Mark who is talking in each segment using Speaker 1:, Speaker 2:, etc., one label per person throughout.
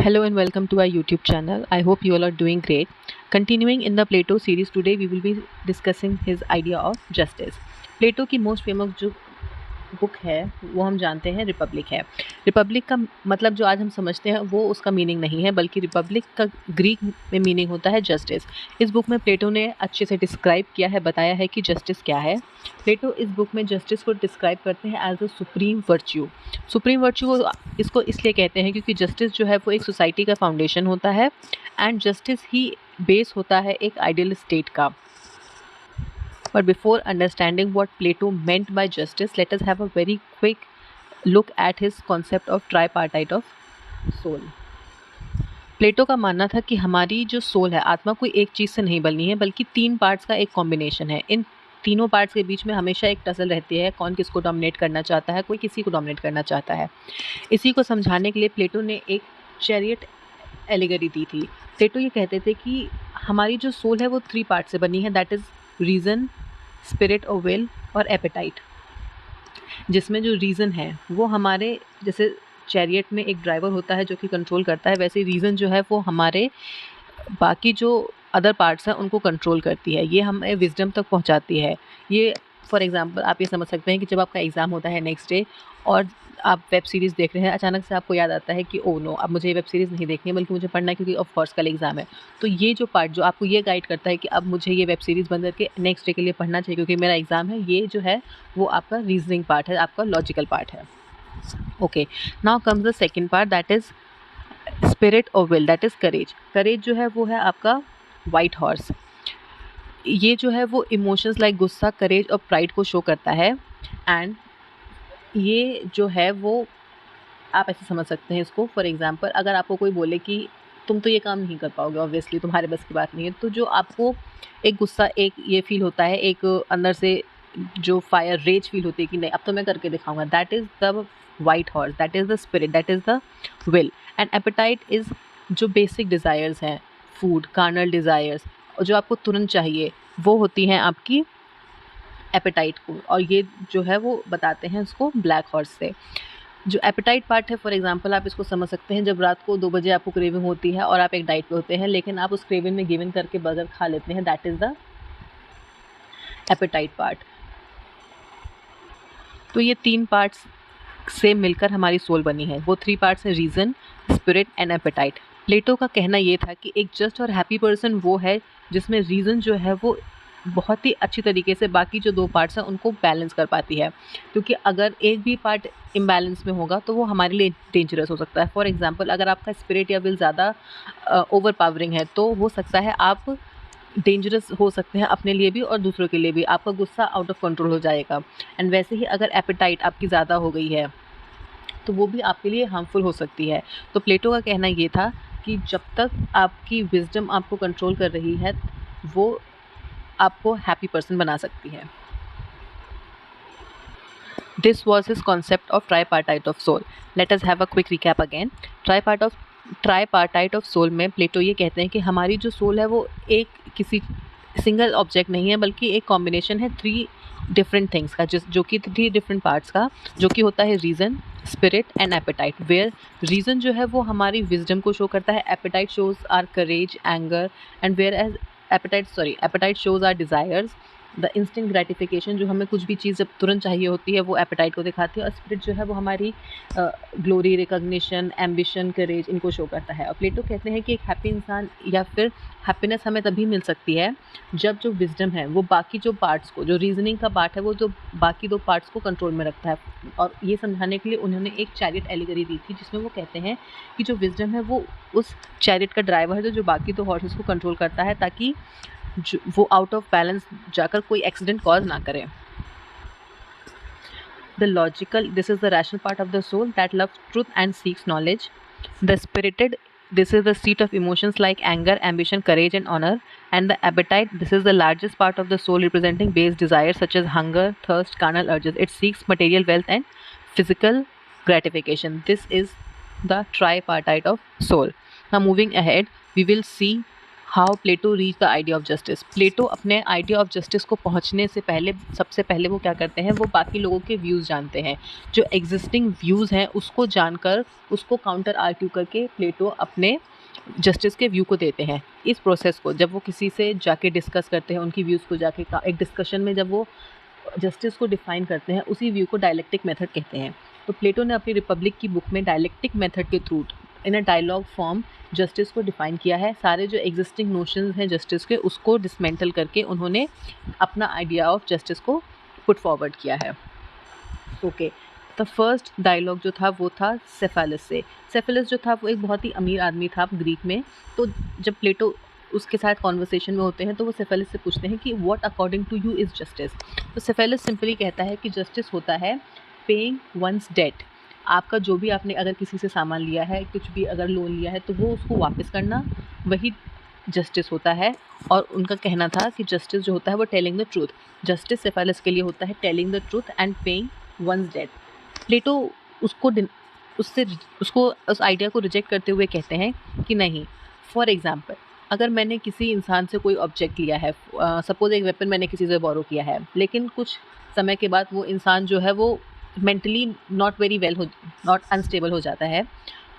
Speaker 1: Hello and welcome to our YouTube channel. I hope you all are doing great. Continuing in the Plato series, today we will be discussing his idea of justice. प्लेटो की most famous जो book है वो हम जानते हैं Republic है। Republic का मतलब जो आज हम समझते हैं वो उसका मीनिंग नहीं है, बल्कि रिपब्लिक का ग्रीक में मीनिंग होता है जस्टिस। इस बुक में प्लेटो ने अच्छे से डिस्क्राइब किया है, बताया है कि जस्टिस क्या है। प्लेटो इस बुक में जस्टिस को डिस्क्राइब करते हैं as a supreme virtue. Supreme virtue इसको इसलिए कहते हैं क्योंकि जस्टिस जो है वो एक सोसाइटी का फाउंडेशन होता है एंड जस्टिस ही बेस होता है एक आइडियल स्टेट का। But before understanding what Plato meant by justice, let us have a very quick look at his concept of tripartite of soul. प्लेटो का मानना था कि हमारी जो सोल है, आत्मा, कोई एक चीज़ से नहीं बनी है, बल्कि तीन पार्ट्स का एक कॉम्बिनेशन है। इन तीनों पार्ट्स के बीच में हमेशा एक टसल रहती है, कौन किसको डोमिनेट करना चाहता है, कोई किसी को डोमिनेट करना चाहता है। इसी को समझाने के लिए प्लेटो ने एक चैरियट एलिगरी दी थी। प्लेटो ये कहते थे कि हमारी जो सोल है वो थ्री पार्ट से बनी है, दैट इज़ रीज़न, स्पिरिट और विल और एपेटाइट। जिसमें जो रीज़न है वो हमारे, जैसे चैरियट में एक ड्राइवर होता है जो कि कंट्रोल करता है, वैसे रीज़न जो है वो हमारे बाकी जो अदर पार्ट्स हैं उनको कंट्रोल करती है। ये हमें विजडम तक पहुंचाती है। ये फॉर एग्जांपल आप ये समझ सकते हैं कि जब आपका एग्ज़ाम होता है नेक्स्ट डे और आप वेब सीरीज़ देख रहे हैं, अचानक से आपको याद आता है कि ओ नो, अब मुझे ये वेब सीरीज़ नहीं देखनी है बल्कि मुझे पढ़ना है क्योंकि ऑफ कोर्स कल एग्ज़ाम है। तो ये जो पार्ट जो आपको ये गाइड करता है कि अब मुझे ये वेब सीरीज़ बंद करके नेक्स्ट डे के लिए पढ़ना चाहिए क्योंकि मेरा एग्ज़ाम है, ये जो है वो आपका रीजनिंग पार्ट है, आपका लॉजिकल पार्ट है। Okay, now comes the second part, that is spirit और विल, दैट इज़ करेज। करेज जो है वो है आपका वाइट हॉर्स। ये जो है वो इमोशंस लाइक गुस्सा, करेज और प्राइड को शो करता है। एंड ये जो है वो आप ऐसे समझ सकते हैं इसको, फॉर एग्जांपल अगर आपको कोई बोले कि तुम तो ये काम नहीं कर पाओगे, ऑब्वियसली तुम्हारे बस की बात नहीं है, तो जो आपको एक गुस्सा, एक ये फील होता है, एक अंदर से जो फायर रेज फील होती है कि नहीं अब तो मैं करके दिखाऊंगा, that is the white horse, that is the spirit, that is the will. And appetite is जो बेसिक डिज़ायर्स हैं, फूड, कार्नल डिज़ायर्स, और जो आपको तुरंत चाहिए वो होती हैं आपकी एपेटाइट को, और ये जो है वो बताते हैं उसको ब्लैक हॉर्स से। जो एपेटाइट पार्ट है, फॉर एग्जांपल आप इसको समझ सकते हैं, जब रात को 2 बजे आपको क्रेविंग होती है और आप एक डाइट पे होते हैं, लेकिन आप उस क्रेविंग में गिव इन करके बर्गर खा लेते हैं, that is the apatite part. तो ये तीन पार्ट्स से मिलकर हमारी सोल बनी है। वो थ्री पार्ट्स हैं, रीज़न, स्पिरिट एंड एपेटाइट। प्लेटो का कहना ये था कि एक जस्ट और हैप्पी पर्सन वो है जिसमें रीज़न जो है वो बहुत ही अच्छी तरीके से बाकी जो दो पार्ट्स हैं उनको बैलेंस कर पाती है, क्योंकि अगर एक भी पार्ट इम्बैलेंस में होगा तो वो हमारे लिए डेंजरस हो सकता है। फॉर एग्जांपल अगर आपका स्पिरिट या विल ज़्यादा ओवर पावरिंग है तो हो सकता है आप डेंजरस हो सकते हैं अपने लिए भी और दूसरों के लिए भी, आपका गुस्सा आउट ऑफ कंट्रोल हो जाएगा। एंड वैसे ही अगर एपेटाइट आपकी ज़्यादा हो गई है तो वो भी आपके लिए हार्मफुल हो सकती है। तो प्लेटो का कहना ये था कि जब तक आपकी विजडम आपको कंट्रोल कर रही है वो आपको हैप्पी पर्सन बना सकती है। This was his concept of tripartite of soul. Let us have a quick recap again. Tripartite of soul में प्लेटो ये कहते हैं कि हमारी जो सोल है वो एक किसी सिंगल ऑब्जेक्ट नहीं है, बल्कि एक कॉम्बिनेशन है थ्री डिफरेंट थिंग्स का, जो कि थ्री डिफरेंट पार्ट्स का, जो कि होता है reason, spirit and appetite. Where reason जो है वो हमारी विजडम को शो करता है, appetite shows our courage, anger, and whereas appetite shows our desires, the instant gratification, जो हमें कुछ भी चीज़ जब तुरंत चाहिए होती है वो एपेटाइट को दिखाती है, और स्पिरिट जो है वो हमारी ग्लोरी, रिकॉग्निशन, एम्बिशन, करेज, इनको शो करता है। और प्लेटो कहते हैं कि एक हैप्पी इंसान या फिर हैप्पीनेस हमें तभी मिल सकती है जब जो विजडम है वो बाकी जो पार्ट्स को, जो रीजनिंग का पार्ट है वो जो बाकी दो पार्ट्स को कंट्रोल में रखता है। और ये समझाने के लिए उन्होंने एक चैरियट एलिगरी दी थी जिसमें वो कहते हैं कि जो विजडम है वो उस चैरियट का ड्राइवर है जो बाकी दो हॉर्सेस को कंट्रोल करता है, ताकि वो आउट ऑफ बैलेंस जाकर कोई एक्सीडेंट कॉज ना करे। The logical, this is the rational part of the soul that loves truth and seeks knowledge. The spirited, this is the seat of emotions like anger, ambition, courage and honor. And the appetite, this is the largest part of the soul representing base desires such as hunger, thirst, carnal urges. It seeks material wealth and physical gratification. This is the tripartite of soul. Now moving ahead, we will see how Plato reach the idea of justice. Plato अपने idea of justice को पहुंचने से पहले सबसे पहले वो क्या करते हैं, वो बाकी लोगों के व्यूज़ जानते हैं। जो एग्जिस्टिंग व्यूज़ हैं उसको जानकर उसको काउंटर आर्ग्यू करके प्लेटो अपने जस्टिस के व्यू को देते हैं। इस प्रोसेस को जब वो किसी से जाके डिस्कस करते हैं, उनकी व्यूज़ को जाके एक डिस्कशन में जब वो जस्टिस को डिफाइन करते हैं, उसी व्यू को डायलेक्टिक मेथड कहते हैं। तो प्लेटो ने अपनी रिपब्लिक की बुक में डायलेक्टिक मेथड के through in a dialogue form justice को डिफाइन किया है। सारे जो एग्जिस्टिंग नोशंस हैं जस्टिस के, उसको डिसमेंटल करके उन्होंने अपना आइडिया ऑफ जस्टिस को पुट फॉरवर्ड किया है। ओके, द फर्स्ट डायलॉग जो था वो था सेफेलस से। सेफेलस जो था वो एक बहुत ही अमीर आदमी था ग्रीक में। तो जब प्लेटो उसके साथ कॉन्वर्सेशन में होते हैं तो वो सेफेलस से पूछते हैं कि what according to you is justice. तो सेफेलस सिंपली कहता है कि जस्टिस होता है पेइंग वंस डेट। आपका जो भी आपने अगर किसी से सामान लिया है, कुछ भी अगर लोन लिया है, तो वो उसको वापस करना, वही जस्टिस होता है। और उनका कहना था कि जस्टिस जो होता है वो telling the truth. Justice Cephalus के लिए होता है telling the truth and paying one's debt. Plato उसको उससे उसको उस आइडिया को रिजेक्ट करते हुए कहते हैं कि नहीं, फॉर एग्जांपल अगर मैंने किसी इंसान से कोई ऑब्जेक्ट लिया है, सपोज एक वेपन मैंने किसी से बोरो किया है, लेकिन कुछ समय के बाद वो इंसान जो है वो मेंटली नॉट वेरी वेल हो, नॉट अनस्टेबल हो जाता है,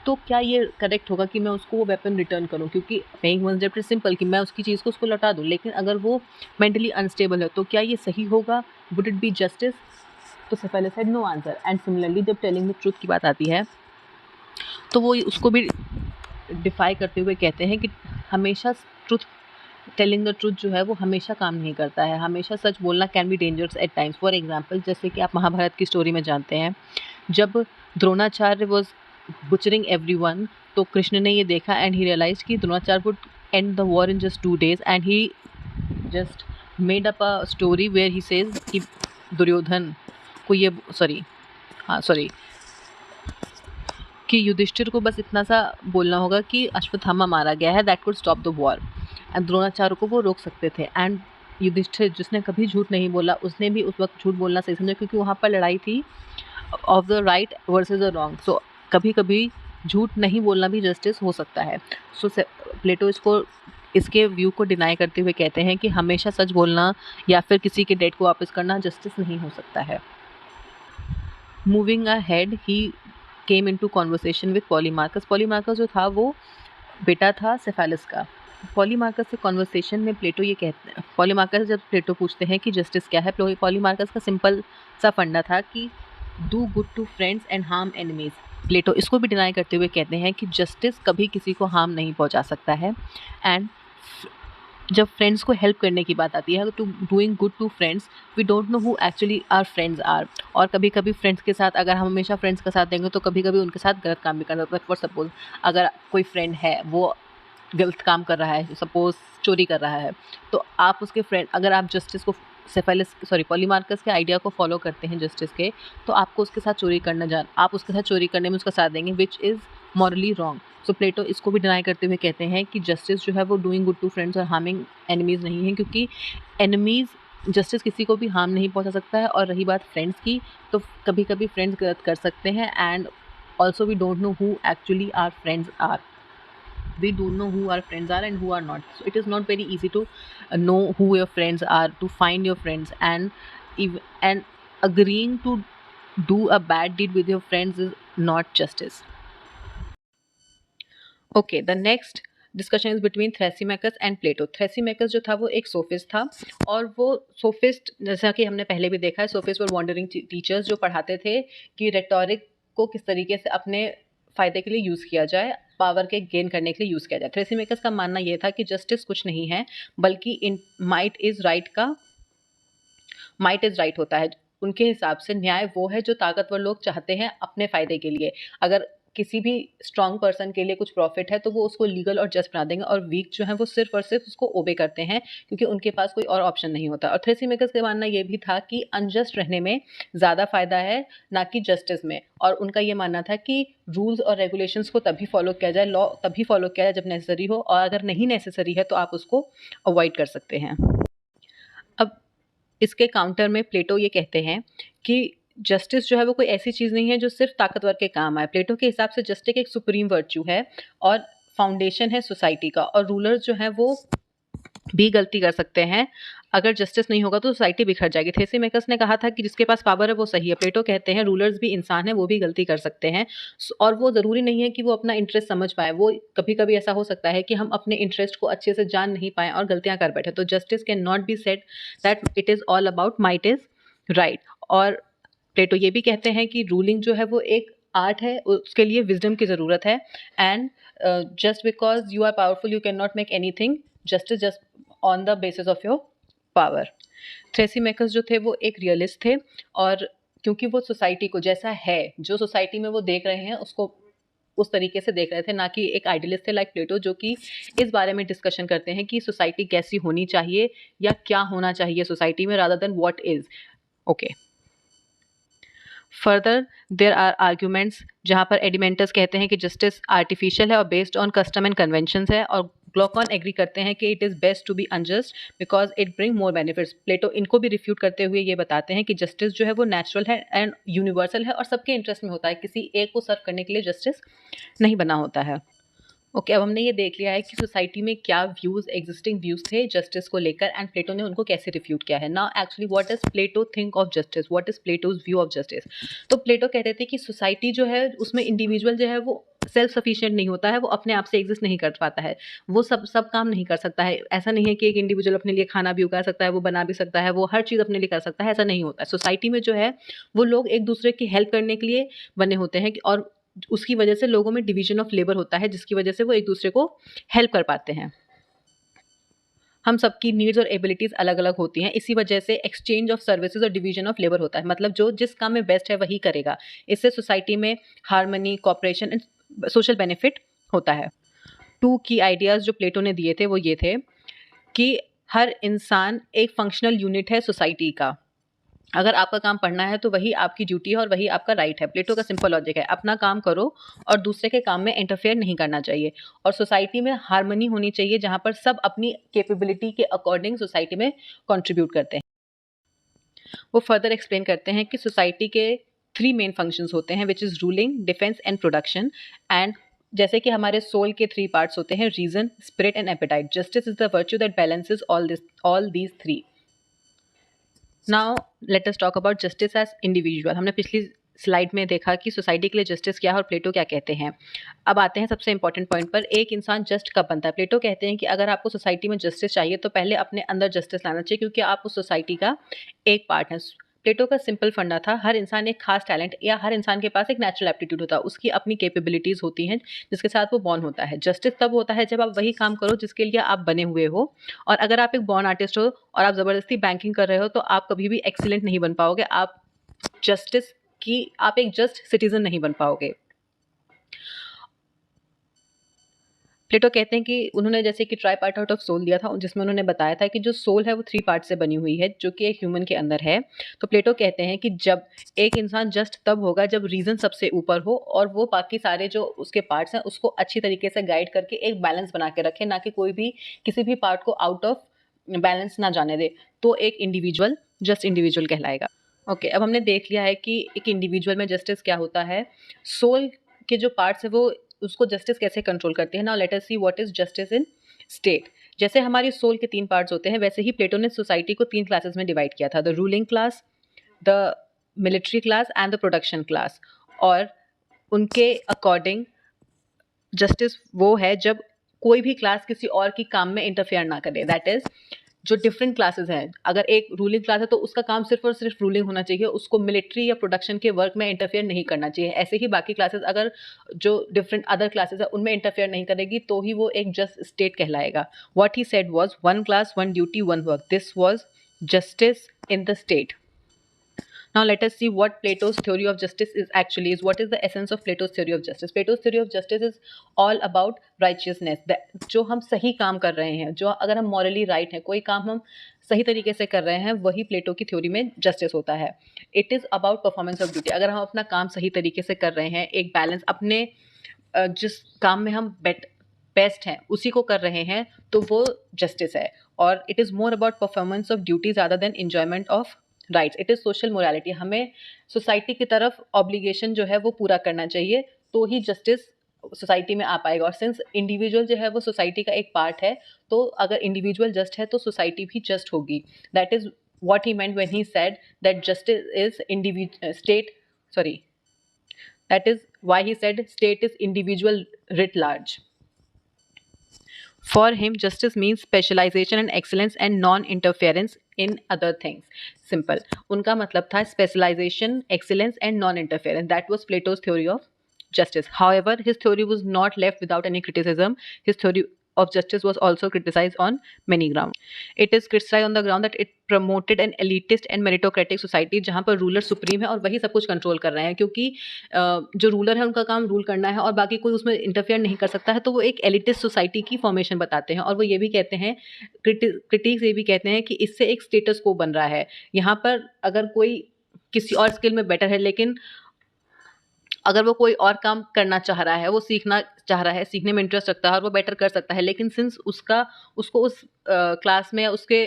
Speaker 1: तो क्या ये करेक्ट होगा कि मैं उसको वो वेपन रिटर्न करूं? क्योंकि paying one's debt is simple कि मैं उसकी चीज़ को उसको लौटा दूं, लेकिन अगर वो मेंटली अनस्टेबल है तो क्या ये सही होगा? Would it be justice? तो Cephalus said no answer. And similarly जब टेलिंग द ट्रूथ की बात आती है तो वो उसको भी डिफाई करते हुए कहते हैं कि हमेशा ट्रूथ, टेलिंग द ट्रूथ जो है वो हमेशा काम नहीं करता है। हमेशा सच बोलना can be dangerous at times. For example जैसे कि आप महाभारत की स्टोरी में जानते हैं, जब द्रोणाचार्य वॉज बुचरिंग एवरीवन, तो कृष्ण ने ये देखा एंड ही रियलाइज कि Dronacharya would end the war in just 2 days and he just made up a story where he says कि दुर्योधन को ये सॉरी कि युधिष्ठिर को बस इतना सा बोलना होगा कि अश्वत्थामा मारा गया है, that could stop the war. And Dronacharya को वो रोक सकते थे। एंड युधिष्ठिर जिसने कभी झूठ नहीं बोला, उसने भी उस वक्त झूठ बोलना सही समझा, क्योंकि वहाँ पर लड़ाई थी of the right versus the wrong. So कभी कभी झूठ नहीं बोलना भी जस्टिस हो सकता है। सो प्लेटो इसके व्यू को डिनाई करते हुए कहते हैं कि हमेशा सच बोलना या फिर किसी के डेट को वापस करना जस्टिस नहीं हो सकता है। Moving ahead he came into conversation with Polemarchus. Polemarchus जो था वो बेटा था सेफेलस का। पॉलीमार्कस से कॉन्वर्सेशन में प्लेटो ये कहते हैं, पॉलीमार्कस जब प्लेटो पूछते हैं कि जस्टिस क्या है, पॉलीमार्कस का सिंपल सा फंडा था कि do good to friends and harm enemies. Plato इसको भी डिनाई करते हुए कहते हैं कि जस्टिस कभी किसी को हार्म नहीं पहुंचा सकता है। एंड जब फ्रेंड्स को हेल्प करने की बात आती है, to doing good to friends, we don't know who actually our friends are. और कभी कभी फ्रेंड्स के साथ अगर हम हमेशा फ्रेंड्स का साथ देंगे तो कभी कभी उनके साथ गलत काम भी कर सकते हैं। फॉर सपोज अगर कोई फ्रेंड है वो गलत काम कर रहा है, सपोज चोरी कर रहा है, तो आप उसके फ्रेंड, अगर आप जस्टिस को पॉलीमार्कस के आइडिया को फॉलो करते हैं जस्टिस के, तो आपको उसके साथ चोरी करना आप उसके साथ चोरी करने में उसका साथ देंगे, विच इज़ मॉरली रॉन्ग। सो प्लेटो इसको भी डिनाई करते हुए कहते हैं कि जस्टिस जो है वो डूइंग गुड टू फ्रेंड्स और हार्मिंग एनिमीज़ नहीं है, क्योंकि एनिमीज़ जस्टिस किसी को भी हार्म नहीं पहुंचा सकता है। और रही बात फ्रेंड्स की, तो कभी कभी फ्रेंड्स गलत कर सकते हैं। And also we don't know who actually our friends are. We don't know who our friends are and who are not. So it is not very easy to know who your friends are, to find your friends, and agreeing to do a bad deed with your friends is not justice. Okay, the next discussion is between Thrasymachus and Plato. Thrasymachus जो था वो एक sophist था, और वो sophist, जैसा कि हमने पहले भी देखा है, सोफिस्ट वर वॉन्डरिंग टीचर्स जो पढ़ाते थे कि रेटोरिक को किस तरीके से अपने फ़ायदे के लिए यूज़ किया जाए, पावर के गेन करने के लिए यूज़ किया जाए। थ्रेसिमेकस का मानना ये था कि जस्टिस कुछ नहीं है, बल्कि इन माइट इज़ राइट होता है। उनके हिसाब से न्याय वो है जो ताकतवर लोग चाहते हैं अपने फ़ायदे के लिए। अगर किसी भी स्ट्रॉन्ग पर्सन के लिए कुछ प्रॉफिट है तो वो उसको लीगल और जस्ट बना देंगे, और वीक जो है वो सिर्फ और सिर्फ उसको ओबे करते हैं, क्योंकि उनके पास कोई और ऑप्शन नहीं होता। और थ्रेसिमेकस का मानना ये भी था कि अनजस्ट रहने में ज़्यादा फ़ायदा है, ना कि जस्टिस में। और उनका ये मानना था कि रूल्स और रेगुलेशंस को तभी फॉलो किया जाए, लॉ तभी फॉलो किया जाए जब नेसेसरी हो, और अगर नहीं नेसेसरी है तो आप उसको अवॉइड कर सकते हैं। अब इसके काउंटर में प्लेटो ये कहते हैं कि जस्टिस जो है वो कोई ऐसी चीज़ नहीं है जो सिर्फ ताकतवर के काम आए। प्लेटो के हिसाब से जस्टिस एक सुप्रीम वर्च्यू है, और फाउंडेशन है सोसाइटी का, और रूलर्स जो हैं वो भी गलती कर सकते हैं। अगर जस्टिस नहीं होगा तो सोसाइटी बिखर जाएगी। थ्रेसिमेकस ने कहा था कि जिसके पास पावर है वो सही है। प्लेटो कहते हैं रूलर्स भी इंसान हैं, वो भी गलती कर सकते हैं, और वो ज़रूरी नहीं है कि वो अपना इंटरेस्ट समझ पाएँ। वो कभी-कभी ऐसा हो सकता है कि हम अपने इंटरेस्ट को अच्छे से जान नहीं पाएँ और गलतियाँ कर बैठें। तो justice can not be said that it is all about might is right. और प्लेटो ये भी कहते हैं कि रूलिंग जो है वो एक आर्ट है, उसके लिए विज़डम की ज़रूरत है, and just because you are powerful you can not make anything justice just on the basis of your power. Thrasymachus जो थे वो एक रियलिस्ट थे, और क्योंकि वो सोसाइटी को जैसा है, जो सोसाइटी में वो देख रहे हैं उसको उस तरीके से देख रहे थे, ना कि एक आइडियलिस्ट थे लाइक प्लेटो जो कि इस बारे में डिस्कशन करते हैं कि सोसाइटी कैसी होनी चाहिए या क्या होना चाहिए सोसाइटी में, rather than what is okay. Further there are arguments जहाँ पर एडिमेंटस कहते हैं कि जस्टिस आर्टिफिशियल है और based on custom and conventions है, और ग्लॉकॉन एग्री करते हैं कि it is best to be unjust because it bring more benefits. Plato इनको भी रिफ्यूट करते हुए ये बताते हैं कि जस्टिस जो है वो नेचुरल है एंड यूनिवर्सल है और सबके इंटरेस्ट में होता है, किसी एक को सर्व करने के लिए जस्टिस नहीं बना होता है। ओके, अब हमने ये देख लिया है कि सोसाइटी में क्या व्यूज़, एग्जिस्टिंग व्यूज़ थे जस्टिस को लेकर, एंड प्लेटो ने उनको कैसे रिफ्यूट किया है। Now actually what does Plato think of justice, what is Plato's view of justice. तो प्लेटो कहते थे कि सोसाइटी जो है उसमें इंडिविजुअल जो है वो सेल्फ सफिशिएंट नहीं होता है, वो अपने आप से एग्जिस्ट नहीं कर पाता है, वो सब काम नहीं कर सकता है। ऐसा नहीं है कि एक इंडिविजुअल अपने लिए खाना भी उगा सकता है, वो बना भी सकता है, वो हर चीज़ अपने लिए कर सकता है, ऐसा नहीं होता है। सोसाइटी में जो है वो लोग एक दूसरे की हेल्प करने के लिए बने होते हैं, और उसकी वजह से लोगों में डिवीजन ऑफ लेबर होता है, जिसकी वजह से वो एक दूसरे को हेल्प कर पाते हैं। हम सबकी नीड्स और एबिलिटीज़ अलग अलग होती हैं, इसी वजह से एक्सचेंज ऑफ सर्विसेज और डिवीजन ऑफ लेबर होता है, मतलब जो जिस काम में बेस्ट है वही करेगा। इससे सोसाइटी में harmony, cooperation and social benefit होता है। टू की आइडियाज़ जो प्लेटो ने दिए थे वो ये थे कि हर इंसान एक फंक्शनल यूनिट है सोसाइटी का। अगर आपका काम पढ़ना है तो वही आपकी ड्यूटी है और वही आपका राइट है। प्लेटो का सिंपल लॉजिक है, अपना काम करो और दूसरे के काम में इंटरफेयर नहीं करना चाहिए, और सोसाइटी में हार्मनी होनी चाहिए जहाँ पर सब अपनी कैपेबिलिटी के अकॉर्डिंग सोसाइटी में कंट्रीब्यूट करते हैं। वो फर्दर एक्सप्लेन करते हैं कि सोसाइटी के 3 मेन फंक्शंस होते हैं, which is ruling, defence and production. And जैसे कि हमारे सोल के 3 पार्ट्स होते हैं, reason, spirit and appetite. Justice is the virtue that balances all these 3। Now let us talk about justice as individual. हमने पिछली स्लाइड में देखा कि सोसाइटी के लिए जस्टिस क्या है और प्लेटो क्या कहते हैं। अब आते हैं सबसे इंपॉर्टेंट पॉइंट पर, एक इंसान जस्ट कब बनता है। प्लेटो कहते हैं कि अगर आपको सोसाइटी में जस्टिस चाहिए तो पहले अपने अंदर जस्टिस लाना चाहिए, क्योंकि आप उस सोसाइटी का एक पार्ट है। प्लेटो का सिंपल फंडा था, हर इंसान एक खास टैलेंट या हर इंसान के पास एक नेचुरल एप्टीट्यूड होता है, उसकी अपनी कैपेबिलिटीज़ होती हैं जिसके साथ वो बॉर्न होता है। जस्टिस तब होता है जब आप वही काम करो जिसके लिए आप बने हुए हो, और अगर आप एक बॉर्न आर्टिस्ट हो और आप ज़बरदस्ती बैंकिंग कर रहे हो तो आप कभी भी एक्सीलेंट नहीं बन पाओगे, आप एक जस्ट सिटीजन नहीं बन पाओगे। प्लेटो कहते हैं कि उन्होंने जैसे कि tripartite of soul दिया था, जिसमें उन्होंने बताया था कि जो सोल है वो 3 पार्ट से बनी हुई है, जो कि एक ह्यूमन के अंदर है। तो प्लेटो कहते हैं कि जब एक इंसान जस्ट तब होगा जब रीजन सबसे ऊपर हो और वो बाकी सारे जो उसके पार्ट्स हैं उसको अच्छी तरीके से गाइड करके एक बैलेंस बना के रखे, ना कि कोई भी किसी भी पार्ट को आउट ऑफ बैलेंस ना जाने दे, तो एक इंडिविजुअल जस्ट इंडिविजुअल कहलाएगा। ओके, अब हमने देख लिया है कि एक इंडिविजुअल में जस्टिस क्या होता है, सोल के जो पार्ट्स है वो उसको जस्टिस कैसे कंट्रोल करते हैं। Now let us see what is justice in state. जैसे हमारी सोल के 3 पार्ट्स होते हैं, वैसे ही प्लेटो ने सोसाइटी को 3 क्लासेस में डिवाइड किया था, the ruling class, the military class and the production class. और उनके अकॉर्डिंग जस्टिस वो है जब कोई भी क्लास किसी और की काम में इंटरफेयर ना करे, दैट इज जो डिफरेंट क्लासेस हैं, अगर एक रूलिंग क्लास है तो उसका काम सिर्फ और सिर्फ रूलिंग होना चाहिए, उसको मिलिट्री या प्रोडक्शन के वर्क में इंटरफेयर नहीं करना चाहिए। ऐसे ही बाकी क्लासेस अगर जो डिफरेंट अदर क्लासेस है उनमें इंटरफेयर नहीं करेगी तो ही वो एक जस्ट स्टेट कहलाएगा। What he said was 1 class 1 duty 1 work, this was justice in the state. Now let us see what Plato's theory of justice is actually is. What is the essence of Plato's theory of justice? Plato's theory of justice is all about righteousness. जो हम सही काम कर रहे हैं, जो अगर हम morally right हैं, कोई काम हम सही तरीके से कर रहे हैं, वही प्लेटो की थ्योरी में जस्टिस होता है। It is about performance of duty. अगर हम अपना काम सही तरीके से कर रहे हैं, एक बैलेंस अपने जिस काम में हम बेस्ट हैं उसी को कर रहे हैं, तो वो जस्टिस है। और it is more about performance of duties other than enjoyment of rights. It is social morality. हमें सोसाइटी की तरफ ऑब्लिगेशन जो है वो पूरा करना चाहिए, तो ही जस्टिस सोसाइटी में आ पाएगा। और सिंस इंडिविजुअल जो है वो सोसाइटी का एक पार्ट है, तो अगर इंडिविजुअल जस्ट है तो सोसाइटी भी जस्ट होगी। That is what he meant when he said that justice is state, sorry, that is why he said state is individual writ large. For him, justice means specialization and excellence and non-interference in other things. Simple. उनका मतलब था specialization, excellence and non-interference. That was Plato's theory of justice. However, his theory was not left without any criticism. His theory of justice was also criticized on many grounds. It is criticized on the ground that it promoted an elitist and meritocratic society जहाँ पर ruler supreme है और वही सब कुछ control कर रहे हैं, क्योंकि जो रूलर है उनका काम रूल करना है और बाकी कोई उसमें इंटरफेयर नहीं कर सकता है। तो वो एक एलिटिस्ट सोसाइटी की फॉर्मेशन बताते हैं। और वो ये भी कहते हैं, क्रिटिक्स ये भी कहते हैं कि इससे एक स्टेटस को बन रहा है। यहाँ पर अगर कोई किसी और स्किल में बेटर है, लेकिन अगर वो कोई और काम करना चाह रहा है, वो सीखना चाह रहा है, सीखने में इंटरेस्ट रखता है और वो बेटर कर सकता है, लेकिन सिंस उसको उस क्लास में या उसके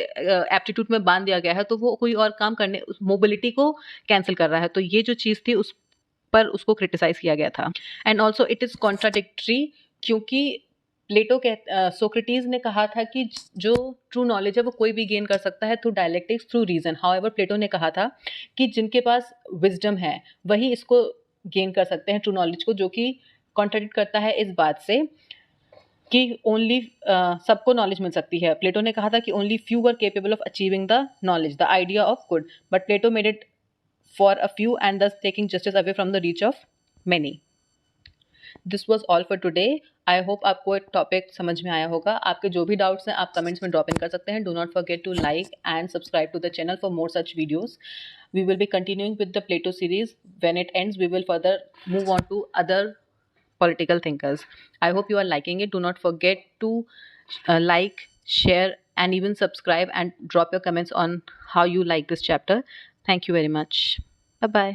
Speaker 1: एप्टीट्यूड में बांध दिया गया है, तो वो कोई और काम करने, उस मोबिलिटी को कैंसिल कर रहा है। तो ये जो चीज़ थी उस पर उसको क्रिटिसाइज किया गया था। And also it is contradictory, क्योंकि प्लेटो सोक्रेटिस ने कहा था कि जो ट्रू नॉलेज है वो कोई भी गेन कर सकता है through dialectics, through reason. However Plato ने कहा था कि जिनके पास विजडम है वही इसको गेन कर सकते हैं, ट्रू नॉलेज को, जो कि कॉन्ट्राडिक्ट करता है इस बात से कि ओनली सबको नॉलेज मिल सकती है। प्लेटो ने कहा था कि only few were capable of achieving the knowledge, the idea of good, but Plato made it for a few and thus taking justice away from the reach of many. This was all for today. I hope आपको एक topic समझ में आया होगा। आपके जो भी doubts हैं आप कमेंट्स में ड्रॉप इन कर सकते हैं। Do not forget to like and subscribe to the channel for more such videos. We will be continuing with the Plato series. When it ends, we will further move on to other political thinkers. I hope you are liking it. Do not forget to like, share, and even subscribe, and drop your comments on how you like this chapter. Thank you very much. Bye bye.